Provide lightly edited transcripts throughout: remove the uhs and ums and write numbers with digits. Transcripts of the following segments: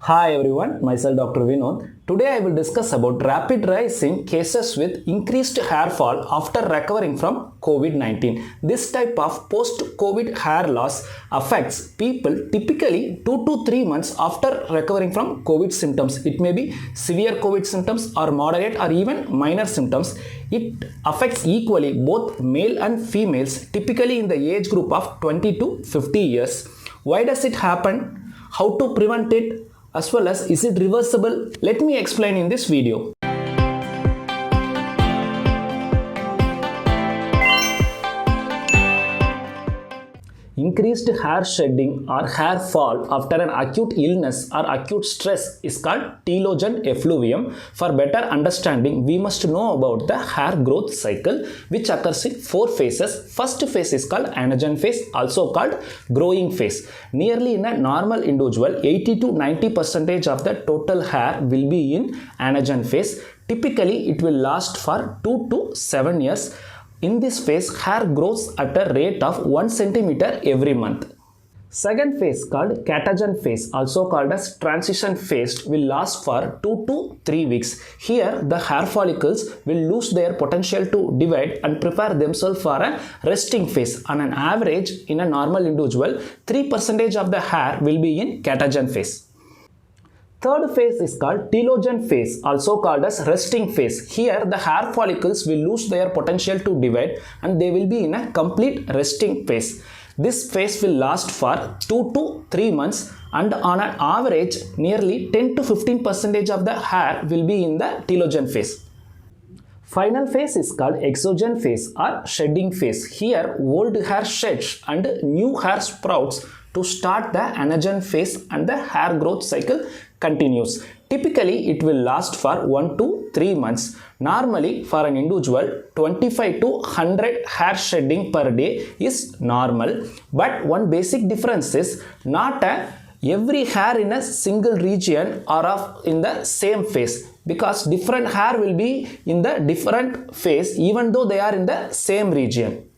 Hi everyone, myself Dr. Vinod. Today I will discuss about rapid rise in cases with increased hair fall after recovering from COVID-19. This type of post-COVID hair loss affects people typically 2 to 3 months after recovering from COVID symptoms. It may be severe COVID symptoms or moderate or even minor symptoms. It affects equally both male and females, typically in the age group of 20 to 50 years. Why does it happen? How to prevent it? As well as is it reversible? Let me explain in this video. Increased hair shedding or hair fall after an acute illness or acute stress is called telogen effluvium. For better understanding, we must know about the hair growth cycle, which occurs in 4 phases. First phase is called anagen phase, also called growing phase. Nearly in a normal individual, 80 to 90% of the total hair will be in anagen phase. Typically, it will last for 2 to 7 years. In this phase, hair grows at a rate of 1 centimeter every month. Second phase called catagen phase, also called as transition phase, will last for 2 to 3 weeks. Here, the hair follicles will lose their potential to divide and prepare themselves for a resting phase. On an average, in a normal individual, 3% of the hair will be in catagen phase. Third phase is called telogen phase, also called as resting phase. Here, the hair follicles will lose their potential to divide and they will be in a complete resting phase. This phase will last for 2 to 3 months and on an average, nearly 10 to 15% of the hair will be in the telogen phase. Final phase is called exogen phase or shedding phase. Here, old hair sheds and new hair sprouts to start the anagen phase and the hair growth cycle continues. Typically, it will last for 1 to 3 months. Normally, for an individual, 25 to 100 hair shedding per day is normal. But one basic difference is not every hair in a single region are in the same phase, because different hair will be in the different phase even though they are in the same region.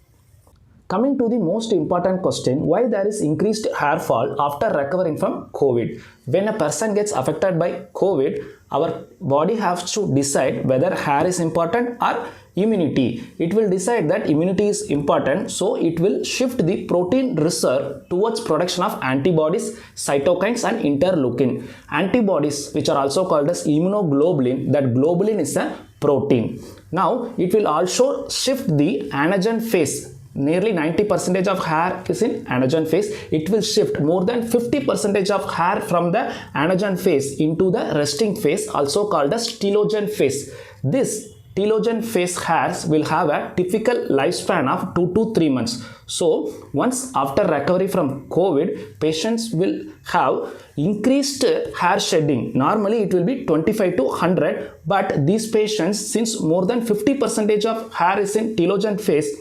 Coming to the most important question, why there is increased hair fall after recovering from COVID? When a person gets affected by COVID, our body has to decide whether hair is important or immunity. It will decide that immunity is important, so it will shift the protein reserve towards production of antibodies, cytokines and interleukin. Antibodies, which are also called as immunoglobulin, that globulin is a protein. Now, it will also shift the anagen phase. Nearly 90% of hair is in anagen phase. It will shift more than 50% of hair from the anagen phase into the resting phase, also called as telogen phase. This telogen phase hairs will have a typical lifespan of 2 to 3 months. So, once after recovery from COVID, patients will have increased hair shedding. Normally, it will be 25 to 100, but these patients, since more than 50% of hair is in telogen phase,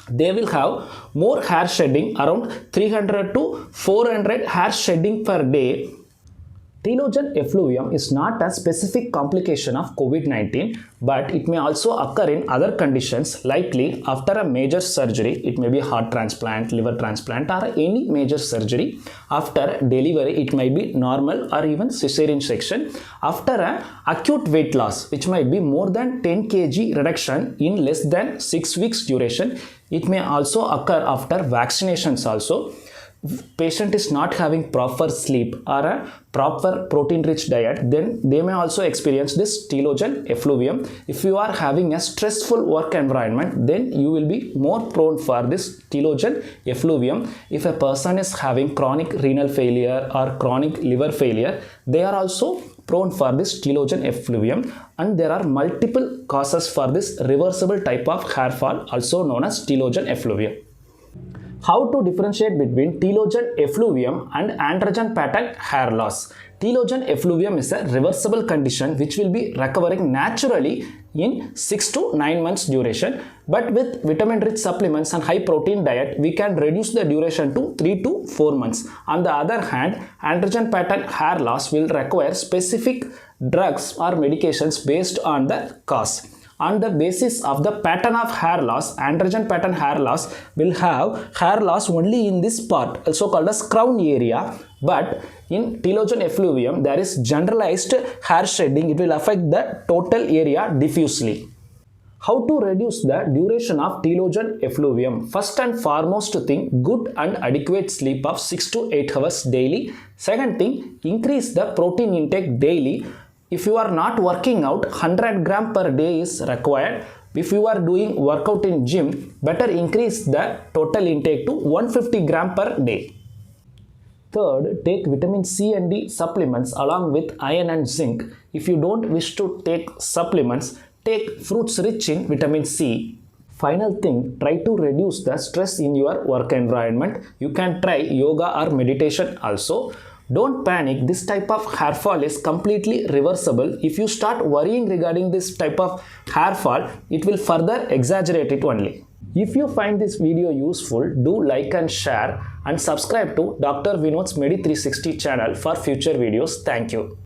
they will have more hair shedding, around 300 to 400 hair shedding per day. Telogen effluvium is not a specific complication of COVID-19, but it may also occur in other conditions, likely after a major surgery. It may be heart transplant, liver transplant or any major surgery. After delivery, it might be normal or even cesarean section. After an acute weight loss, which might be more than 10 kg reduction in less than 6 weeks duration. It may also occur after vaccinations also. Patient is not having proper sleep or a proper protein rich diet, then they may also experience this telogen effluvium. If you are having a stressful work environment, then you will be more prone for this telogen effluvium. If a person is having chronic renal failure or chronic liver failure, they are also prone for this telogen effluvium, and there are multiple causes for this reversible type of hair fall, also known as telogen effluvium. How to differentiate between telogen effluvium and androgen pattern hair loss? Telogen effluvium is a reversible condition which will be recovering naturally in 6 to 9 months duration, but with vitamin rich supplements and high protein diet, we can reduce the duration to 3 to 4 months. On the other hand, androgen pattern hair loss will require specific drugs or medications based on the cause. On the basis of the pattern of hair loss, androgen pattern hair loss will have hair loss only in this part, also called as crown area. But in telogen effluvium, there is generalized hair shedding. It will affect the total area diffusely. How to reduce the duration of telogen effluvium? First and foremost thing, good and adequate sleep of 6 to 8 hours daily. Second thing, increase the protein intake daily. If you are not working out, 100 gram per day is required. If you are doing workout in gym, better increase the total intake to 150 gram per day. Third, take vitamin C and D supplements along with iron and zinc. If you don't wish to take supplements, take fruits rich in vitamin C. Final thing, try to reduce the stress in your work environment. You can try yoga or meditation also. Don't panic, this type of hair fall is completely reversible. If you start worrying regarding this type of hair fall, it will further exaggerate it only. If you find this video useful, do like and share and subscribe to Dr. Vinod's Medi360 channel for future videos. Thank you.